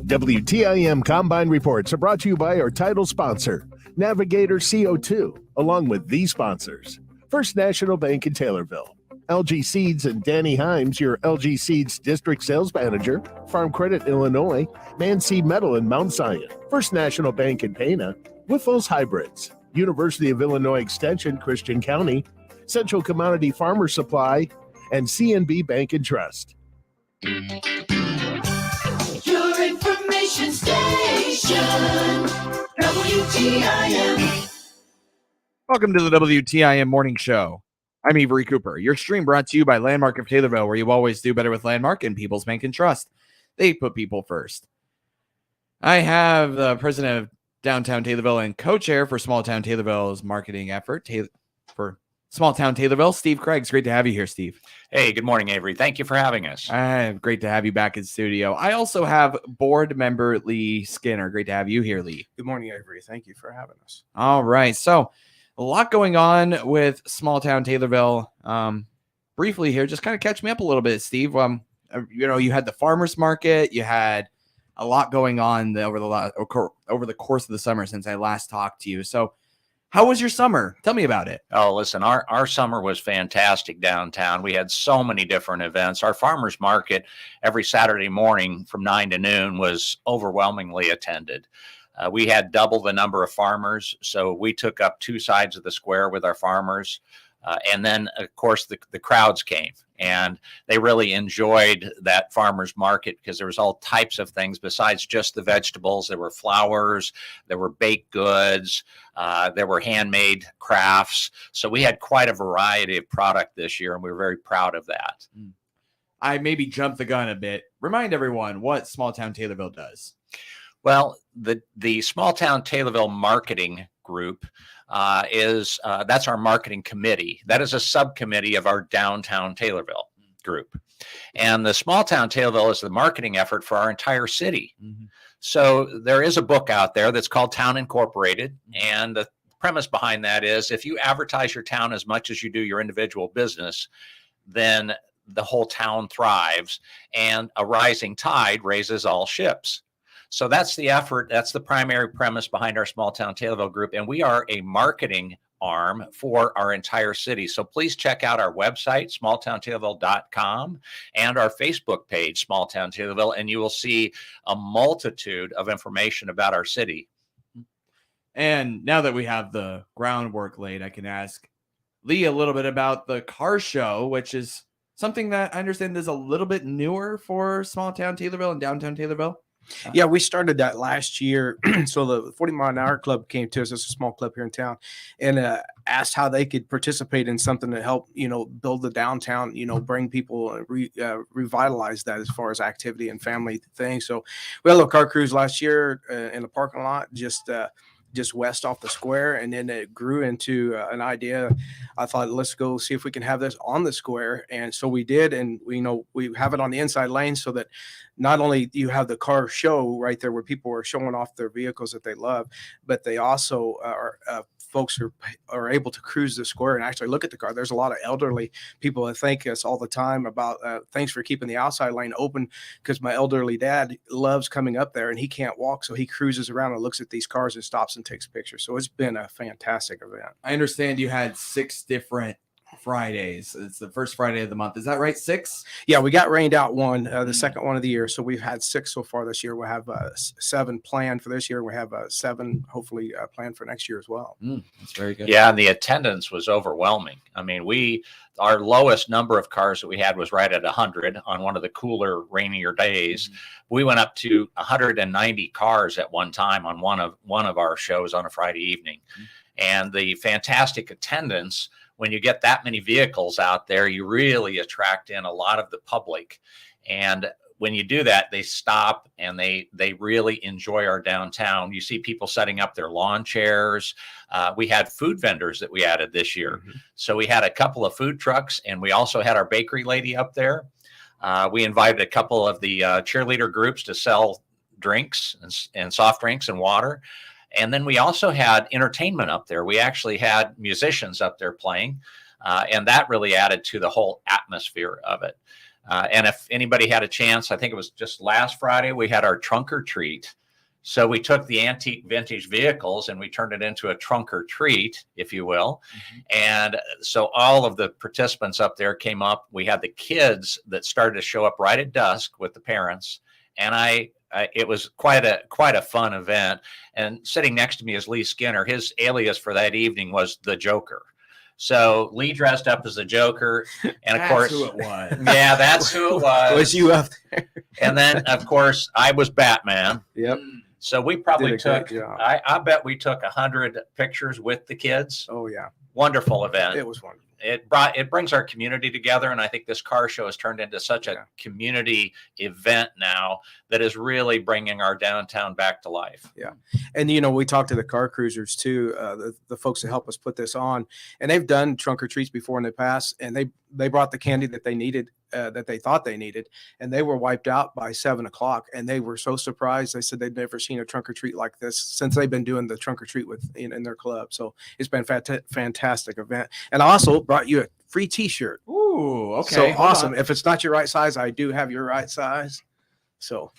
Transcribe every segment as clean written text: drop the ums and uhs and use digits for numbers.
WTIM Combine Reports are brought to you by our title sponsor, Navigator CO2, along with these sponsors: First National Bank in Taylorville, LG Seeds and Danny Himes, your LG Seeds District Sales Manager, Farm Credit Illinois, Man-Seed Metal in Mount Zion, First National Bank in Pana, Wiffles Hybrids, University of Illinois Extension, Christian County, Central Commodity Farmer Supply, and CNB Bank and Trust. Your information station, WTIM. Welcome to the WTIM Morning Show. I'm Avery Cooper. Your stream brought to you by Landmark of Taylorville, where you always do better with Landmark and People's Bank and Trust. They put people first. I have the president of Downtown Taylorville and co-chair for Small Town Taylorville's marketing effort for Small Town Taylorville, Steve Craig. It's great to have you here, Steve. Hey, good morning, Avery. Thank you for having us. Great to have you back in studio. I also have board member Lee Skinner. Great to have you here, Lee. Good morning, Avery. Thank you for having us. All right. So a lot going on with Small Town Taylorville. Briefly here, just kind of catch me up a little bit, Steve. You had the farmers market. You had a lot going on over the course of the summer since I last talked to you. So how was your summer? Tell me about it. Oh, listen, our summer was fantastic downtown. We had so many different events. Our farmers market every Saturday morning from 9 to noon was overwhelmingly attended. We had double the number of farmers, so we took up two sides of the square with our farmers. And then, of course, the crowds came, and they really enjoyed that farmers market because there was all types of things besides just the vegetables. There were flowers, there were baked goods, there were handmade crafts. So we had quite a variety of product this year, and we were very proud of that. I maybe jumped the gun a bit. Remind everyone what Small Town Taylorville does. Well, the Small Town Taylorville Marketing Group that's our marketing committee. That is a subcommittee of our Downtown Taylorville group. And the Small Town Taylorville is the marketing effort for our entire city. Mm-hmm. So there is a book out there that's called Town Incorporated. And the premise behind that is if you advertise your town as much as you do your individual business, then the whole town thrives, and a rising tide raises all ships. So that's the effort. That's the primary premise behind our Small Town Taylorville group. And we are a marketing arm for our entire city. So please check out our website, smalltowntaylorville.com, and our Facebook page, Small Town Taylorville, and you will see a multitude of information about our city. And now that we have the groundwork laid, I can ask Lee a little bit about the car show, which is something that I understand is a little bit newer for Small Town Taylorville and Downtown Taylorville. Yeah, we started that last year. So the 40 Mile an Hour Club came to us. It's a small club here in town, and asked how they could participate in something to help, build the downtown, bring people, revitalize that as far as activity and family things. So we had a little car cruise last year in the parking lot, just west off the square, and then it grew into an idea. I thought, let's go see if we can have this on the square, and so we did. And we have it on the inside lane so that not only do you have the car show right there where people are showing off their vehicles that they love, but they also are folks are able to cruise the square and actually look at the car. There's a lot of elderly people that thank us all the time about thanks for keeping the outside lane open, because my elderly dad loves coming up there and he can't walk, so he cruises around and looks at these cars and stops and takes pictures. So it's been a fantastic event. I understand you had 6 different Fridays. It's the first Friday of the month. Is that right? 6? Yeah, we got rained out one, the second one of the year. So we've had 6 so far this year. We'll have 7 planned for this year. We have 7 hopefully planned for next year as well. That's very good. Yeah, and the attendance was overwhelming. I mean, our lowest number of cars that we had was right at 100 on one of the cooler, rainier days. Mm-hmm. We went up to 190 cars at one time on one of our shows on a Friday evening. Mm-hmm. And the fantastic attendance, when you get that many vehicles out there, you really attract in a lot of the public. And when you do that, they stop and they really enjoy our downtown. You see people setting up their lawn chairs. We had food vendors that we added this year. Mm-hmm. So we had a couple of food trucks, and we also had our bakery lady up there. We invited a couple of the cheerleader groups to sell drinks and soft drinks and water. And then we also had entertainment up there. We actually had musicians up there playing, and that really added to the whole atmosphere of it. And if anybody had a chance, I think it was just last Friday, we had our trunk or treat. So we took the antique vintage vehicles and we turned it into a trunk or treat, if you will. And so all of the participants up there came up. We had the kids that started to show up right at dusk with the parents. And it was quite a fun event. And sitting next to me is Lee Skinner. His alias for that evening was the Joker. So Lee dressed up as the Joker, and of course, who it was. Yeah, that's who it was. Was you up there? And then, of course, I was Batman. Yep. So we probably Did a took, great job. I bet we took 100 pictures with the kids. Oh yeah, Wonderful event. it was wonderful. It brings our community together, and I think this car show has turned into such a community event now that is really bringing our downtown back to life. And we talked to the car cruisers too, the folks that help us put this on, and they've done trunk or treats before in the past, and they brought the candy that they needed, that they thought they needed, and they were wiped out by 7:00, and they were so surprised. They said they'd never seen a trunk or treat like this since they've been doing the trunk or treat in their club. So it's been fantastic event, and I also brought you a free T-shirt. Ooh, okay. So hold awesome! on. If it's not your right size, I do have your right size. So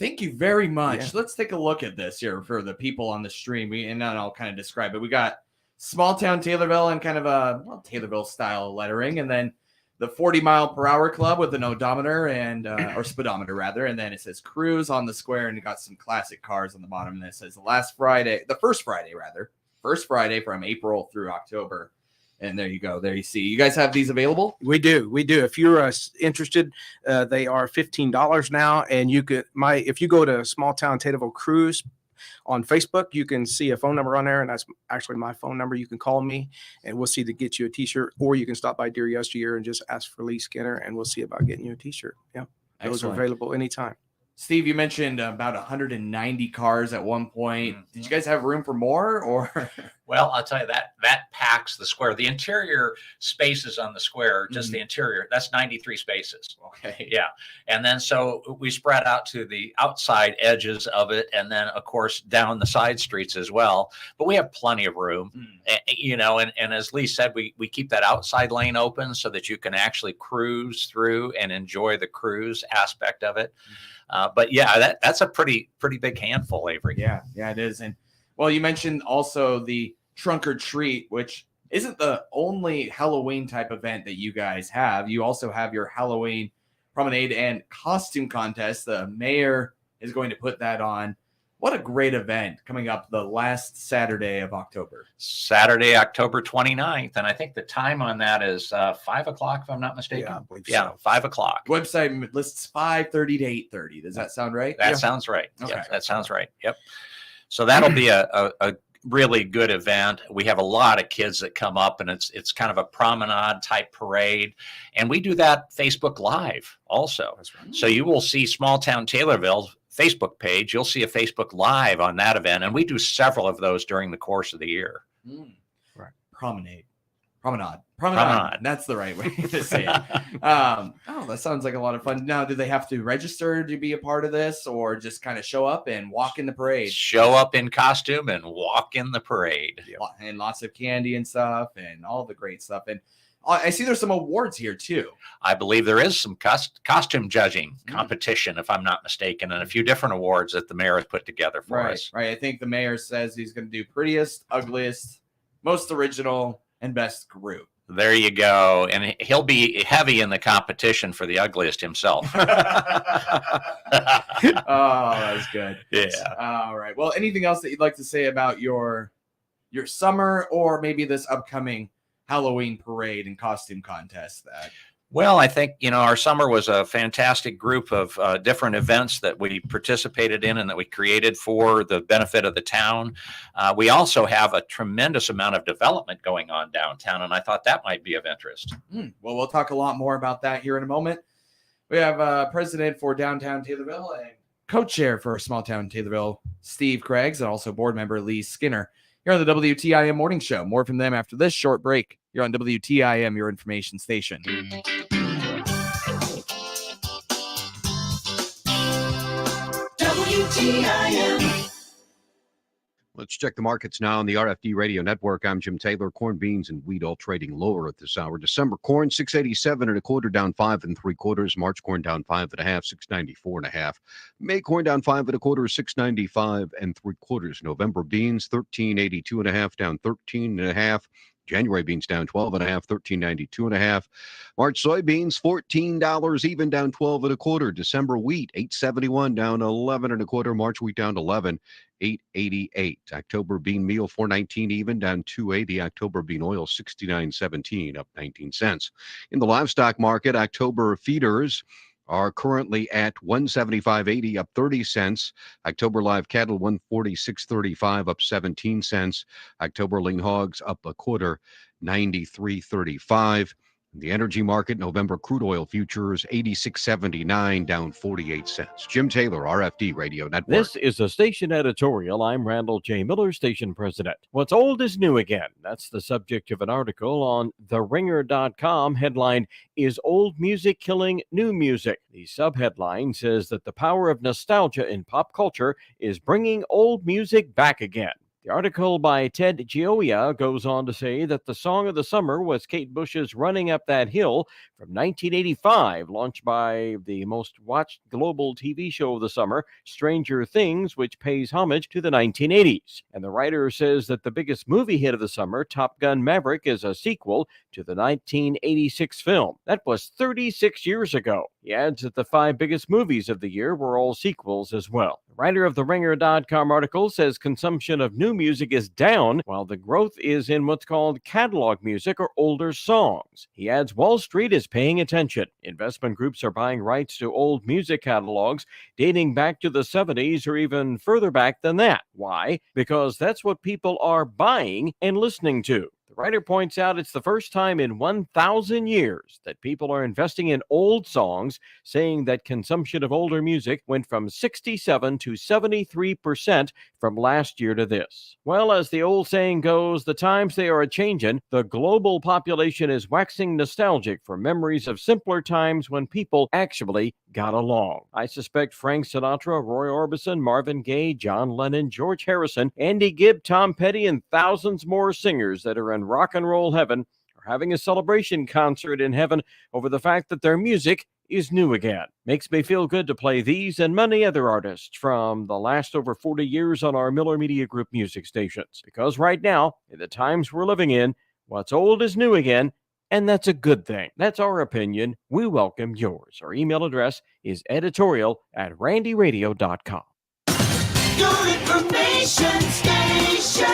Thank you very much. Yeah. Let's take a look at this here for the people on the stream. And then I'll kind of describe it. We got small town Taylorville and kind of a Taylorville style lettering, and then the 40-mile-per-hour club with an odometer and or speedometer rather, and then it says cruise on the square, and you got some classic cars on the bottom. And it says the first Friday from April through October. And there you go. There you see. You guys have these available? we do. If you're interested, they are $15 now, and if you go to Small Town Taylorville Cruise on Facebook, you can see a phone number on there, and that's actually my phone number. You can call me, and we'll see to get you a T-shirt, or you can stop by Dear Yesteryear and just ask for Lee Skinner, and we'll see about getting you a T-shirt. Yeah, those are Excellent. available anytime. Steve, you mentioned about 190 cars at one point. Did you guys have room for more, or? Well, I'll tell you that packs the square. The interior spaces on the square, just the interior, that's 93 spaces. Okay. Yeah. And then so we spread out to the outside edges of it, and then of course down the side streets as well. But we have plenty of room, and as Lee said, we keep that outside lane open so that you can actually cruise through and enjoy the cruise aspect of it. But yeah, that's a pretty big handful, Avery. Yeah, it is. And well, you mentioned also the trunk or treat, which isn't the only Halloween type event that you guys have. You also have your Halloween promenade and costume contest. The mayor is going to put that on. What a great event coming up the last Saturday of October. Saturday, October 29th. And I think the time on that is 5:00, if I'm not mistaken. Yeah, I believe Yeah, so. 5:00. Website lists 5:30 to 8:30. Does that sound right? That sounds right. Okay. Yeah, that sounds right. Yep. So that'll be a really good event. We have a lot of kids that come up, and it's kind of a promenade type parade. And we do that Facebook Live also. That's right. So you will see Small Town Taylorville Facebook page. You'll see a Facebook Live on that event. And we do several of those during the course of the year. Right. Promenade. That's the right way to say it. That sounds like a lot of fun. Now, do they have to register to be a part of this, or just kind of show up and walk in the parade? Show up in costume and walk in the parade. And lots of candy and stuff and all the great stuff. And I see there's some awards here too. I believe there is some costume judging competition, if I'm not mistaken, and a few different awards that the mayor has put together for us. Right. I think the mayor says he's going to do prettiest, ugliest, most original, and best group. There you go. And he'll be heavy in the competition for the ugliest himself. Oh, that's good. Yeah. All right. Well, anything else that you'd like to say about your summer, or maybe this upcoming Halloween parade and costume contest? Well, I think, our summer was a fantastic group of different events that we participated in and that we created for the benefit of the town. We also have a tremendous amount of development going on downtown, and I thought that might be of interest. Well, we'll talk a lot more about that here in a moment. We have president for Downtown Taylorville and co-chair for Small Town Taylorville, Steve Craigs, and also board member Lee Skinner. You're on the WTIM Morning Show. More from them after this short break. You're on WTIM, your information station. WTIM. Let's check the markets now on the RFD Radio Network. I'm Jim Taylor. Corn, beans, and wheat all trading lower at this hour. December corn, 687 and a quarter, down 5 3/4. March corn down 5 1/2, 694 1/2. May corn down 5 1/4, 695 3/4. November beans, 1382 1/2, down 13 1/2. January beans down 12 1/2, 1392 1/2. March soybeans, $14 even, down 12 1/4. December wheat, 871, down 11 1/4. March wheat down 11, 888. October bean meal, 419 even, down 280. October bean oil, 69.17, up 19 cents. In the livestock market, October feeders are currently at 175.80, up 30 cents. October live cattle, 146.35, up 17 cents. October lean hogs up a quarter, 93.35. The energy market, November crude oil futures, 86.79, down 48 cents. Jim Taylor, RFD Radio Network. This is a station editorial. I'm Randall J. Miller, station president. What's old is new again. That's the subject of an article on TheRinger.com. Headline, Is Old Music Killing New Music? The subheadline says that the power of nostalgia in pop culture is bringing old music back again. The article by Ted Gioia goes on to say that the song of the summer was Kate Bush's Running Up That Hill from 1985, launched by the most watched global TV show of the summer, Stranger Things, which pays homage to the 1980s. And the writer says that the biggest movie hit of the summer, Top Gun Maverick, is a sequel to the 1986 film. That was 36 years ago. He adds that the 5 biggest movies of the year were all sequels as well. The writer of the Ringer.com article says consumption of new music is down, while the growth is in what's called catalog music or older songs. He adds Wall Street is paying attention. Investment groups are buying rights to old music catalogs dating back to the 70s or even further back than that. Why? Because that's what people are buying and listening to. The writer points out it's the first time in 1,000 years that people are investing in old songs, saying that consumption of older music went from 67 to 73% from last year to this. Well, as the old saying goes, the times they are a-changin'. The global population is waxing nostalgic for memories of simpler times when people actually got along. I suspect Frank Sinatra, Roy Orbison, Marvin Gaye, John Lennon, George Harrison, Andy Gibb, Tom Petty, and thousands more singers that are in rock and roll heaven are having a celebration concert in heaven over the fact that their music is new again. Makes me feel good to play these and many other artists from the last over 40 years on our Miller Media Group music stations. Because right now, in the times we're living in, what's old is new again, and that's a good thing. That's our opinion. We welcome yours. Our email address is editorial@randyradio.com. Your information station.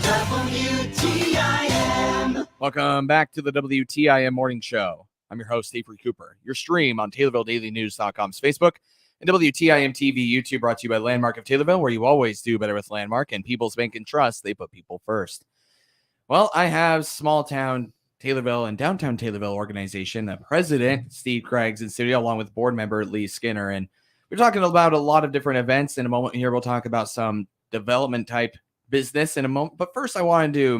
WTIM. Welcome back to the WTIM Morning Show. I'm your host, Avery Cooper. Your stream on TaylorvilleDailyNews.com's Facebook and WTIM TV YouTube, brought to you by Landmark of Taylorville, where you always do better with Landmark and People's Bank and Trust. They put people first. Well, I have small town Taylorville and downtown Taylorville organization, the president, Steve Craig's in studio, along with board member Lee Skinner. And we're talking about a lot of different events. In a moment here, we'll talk about some development type business in a moment. But first, I wanted to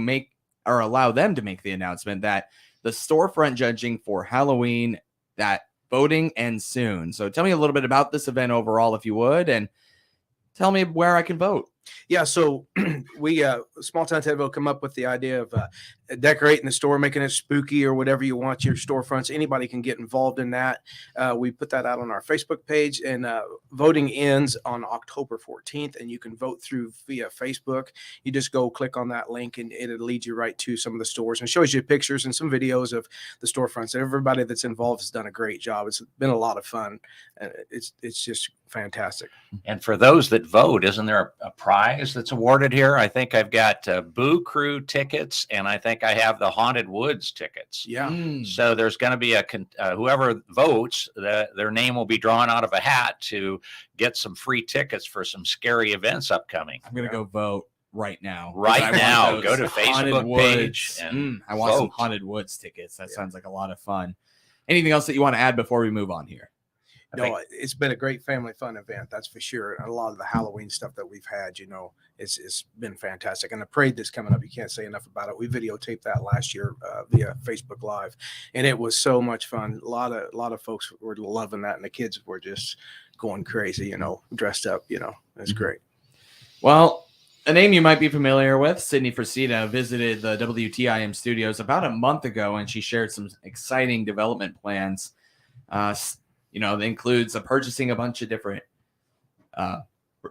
allow them to make the announcement that the storefront judging for Halloween, that voting ends soon. So tell me a little bit about this event overall, if you would, and tell me where I can vote. Yeah, so we Small Town Taylorville come up with the idea of decorating the store, making it spooky or whatever you want your storefronts. Anybody can get involved in that. We put that out on our Facebook page, and voting ends on October 14th, and you can vote through via Facebook. You just go click on that link, and it'll lead you right to some of the stores and shows you pictures and some videos of the storefronts. Everybody that's involved has done a great job. It's been a lot of fun. It's just fantastic. And for those that vote, isn't there a prize that's awarded here? I think I've got Boo Crew tickets, and I think I have the Haunted Woods tickets. Yeah. So there's going to be whoever votes, their name will be drawn out of a hat to get some free tickets for some scary events upcoming. I'm going to go vote right now. Right now, those go to Haunted Facebook Woods. page and I want some vote. Haunted Woods tickets. That sounds like a lot of fun. Anything else that you want to add before we move on here? No, it's been a great family fun event, that's for sure. And a lot of the Halloween stuff that we've had, it's been fantastic. And the parade that's coming up, you can't say enough about it. We videotaped that last year via Facebook Live, and it was so much fun. A lot of folks were loving that, and the kids were just going crazy, dressed up, That's Mhm. great. Well, a name you might be familiar with, Sydney Frasita, visited the WTIM studios about a month ago, and she shared some exciting development plans. That includes purchasing a bunch of different uh,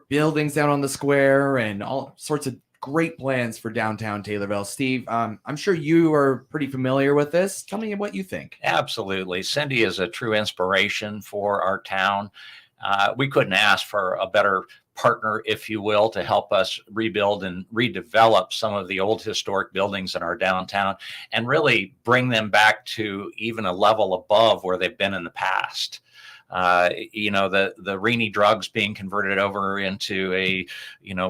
buildings down on the square and all sorts of great plans for downtown Taylorville. Steve, I'm sure you are pretty familiar with this. Tell me what you think. Absolutely. Cindy is a true inspiration for our town. We couldn't ask for a better partner, if you will, to help us rebuild and redevelop some of the old historic buildings in our downtown and really bring them back to even a level above where they've been in the past. The Reenie Drugs being converted over into a,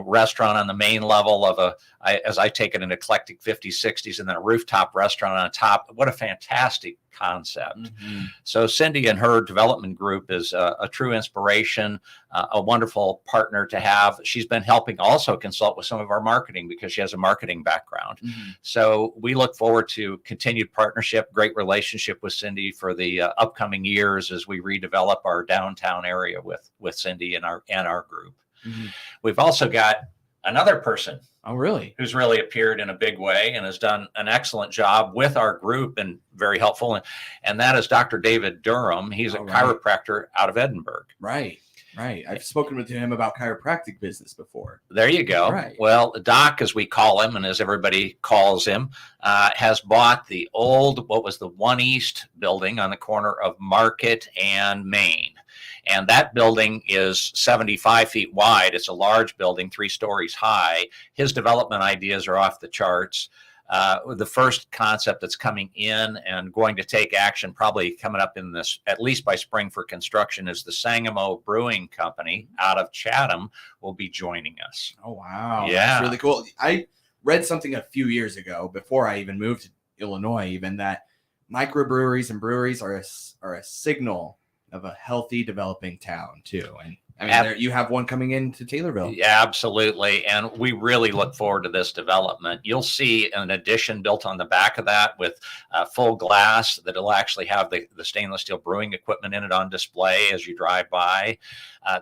restaurant on the main level of as I take it, an eclectic 50s, 60s, and then a rooftop restaurant on top. What a fantastic concept. Mm-hmm. So Cindy and her development group is a true inspiration, a wonderful partner to have. She's been helping also consult with some of our marketing because she has a marketing background. Mm-hmm. So we look forward to continued partnership, great relationship with Cindy for the upcoming years as we redevelop our downtown area with Cindy and our group. Mm-hmm. We've also got another person Oh, really? who's really appeared in a big way and has done an excellent job with our group and very helpful. And that is Dr. David Durham. He's a All right. chiropractor out of Edinburgh. Right. I've spoken with him about chiropractic business before. There you go. Right. Well, Doc, as we call him, and as everybody calls him, has bought the old, what was the One East building on the corner of Market and Main. And that building is 75 feet wide. It's a large building, 3 stories high. His development ideas are off the charts. The first concept that's coming in and going to take action, probably coming up in this, at least by spring for construction, is the Sangamo Brewing Company out of Chatham will be joining us. Oh, wow. Yeah. That's really cool. I read something a few years ago before I even moved to Illinois, even that microbreweries and breweries are a signal of a healthy developing town too. And I mean, you have one coming into Taylorville. Yeah, absolutely. And we really look forward to this development. You'll see an addition built on the back of that with full glass that'll actually have the stainless steel brewing equipment in it on display as you drive by.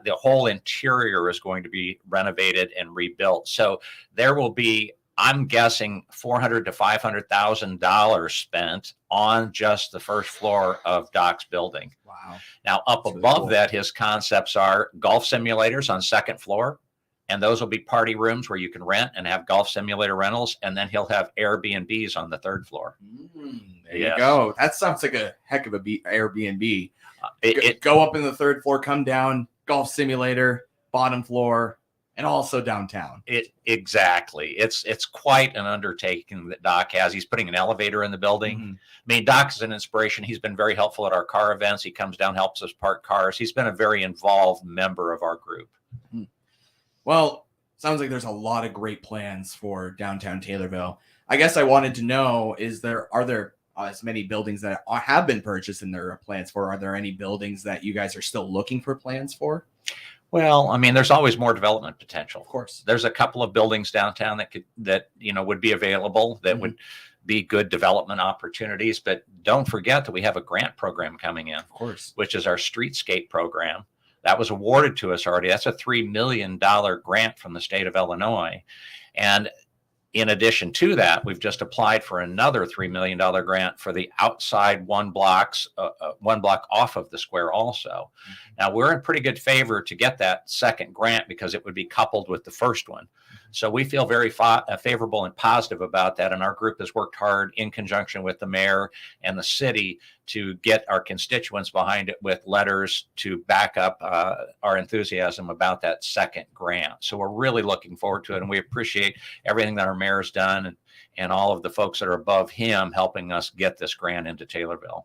The whole interior is going to be renovated and rebuilt. So there will be, I'm guessing, $400,000 to $500,000 spent on just the first floor of Doc's building. Wow. Now, up That's really above cool. that, his concepts are golf simulators on second floor. And those will be party rooms where you can rent and have golf simulator rentals. And then he'll have Airbnbs on the third floor. There Yes. you go. That sounds like a heck of a Airbnb. It, Go up in the third floor, come down, golf simulator, bottom floor, and also downtown. exactly. It's quite an undertaking that Doc has. He's putting an elevator in the building. Mhm. I mean, Doc is an inspiration. He's been very helpful at our car events. He comes down, helps us park cars. He's been a very involved member of our group. Well, sounds like there's a lot of great plans for downtown Taylorville. I guess I wanted to know, are there as many buildings that have been purchased and there are plans for? Are there any buildings that you guys are still looking for plans for? Well, I mean, there's always more development potential. Of course. There's a couple of buildings downtown that would be available that would be good development opportunities. But don't forget that we have a grant program coming in, Of course. which is our streetscape program. That was awarded to us already. That's a $3 million grant from the state of Illinois. And in addition to that, we've just applied for another $3 million grant for the outside one block off of the square also. Now, we're in pretty good favor to get that second grant because it would be coupled with the first one. So we feel very favorable and positive about that. And our group has worked hard in conjunction with the mayor and the city to get our constituents behind it with letters to back up our enthusiasm about that second grant. So we're really looking forward to it. And we appreciate everything that our mayor's done and all of the folks that are above him helping us get this grant into Taylorville.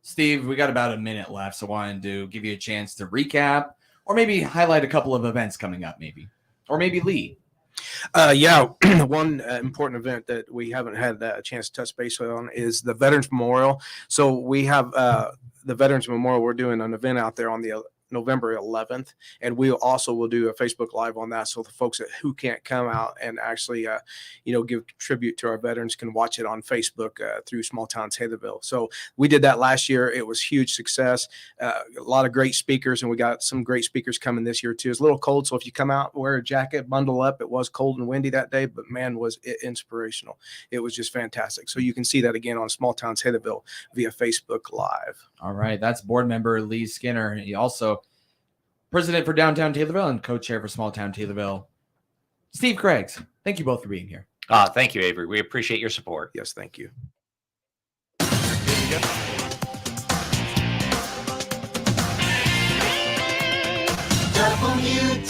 Steve, we got about a minute left, so I wanted to give you a chance to recap or maybe highlight a couple of events coming up, maybe. Or maybe Lee. One important event that we haven't had a chance to touch base on is the Veterans Memorial. So we have the Veterans Memorial. We're doing an event out there on the November 11th, and we also will do a Facebook Live on that, so the folks who can't come out and actually, give tribute to our veterans can watch it on Facebook through Small Town Taylorville. So we did that last year. It was huge success. A lot of great speakers, and we got some great speakers coming this year too. It's a little cold, so if you come out, wear a jacket, bundle up. It was cold and windy that day, but man, was it inspirational. It was just fantastic. So you can see that again on Small Town Taylorville via Facebook Live. All right. That's board member Lee Skinner. He also president for Downtown Taylorville and co-chair for Small Town Taylorville, Steve Craigs. Thank you both for being here. Thank you, Avery. We appreciate your support. Yes, thank you. WTIM.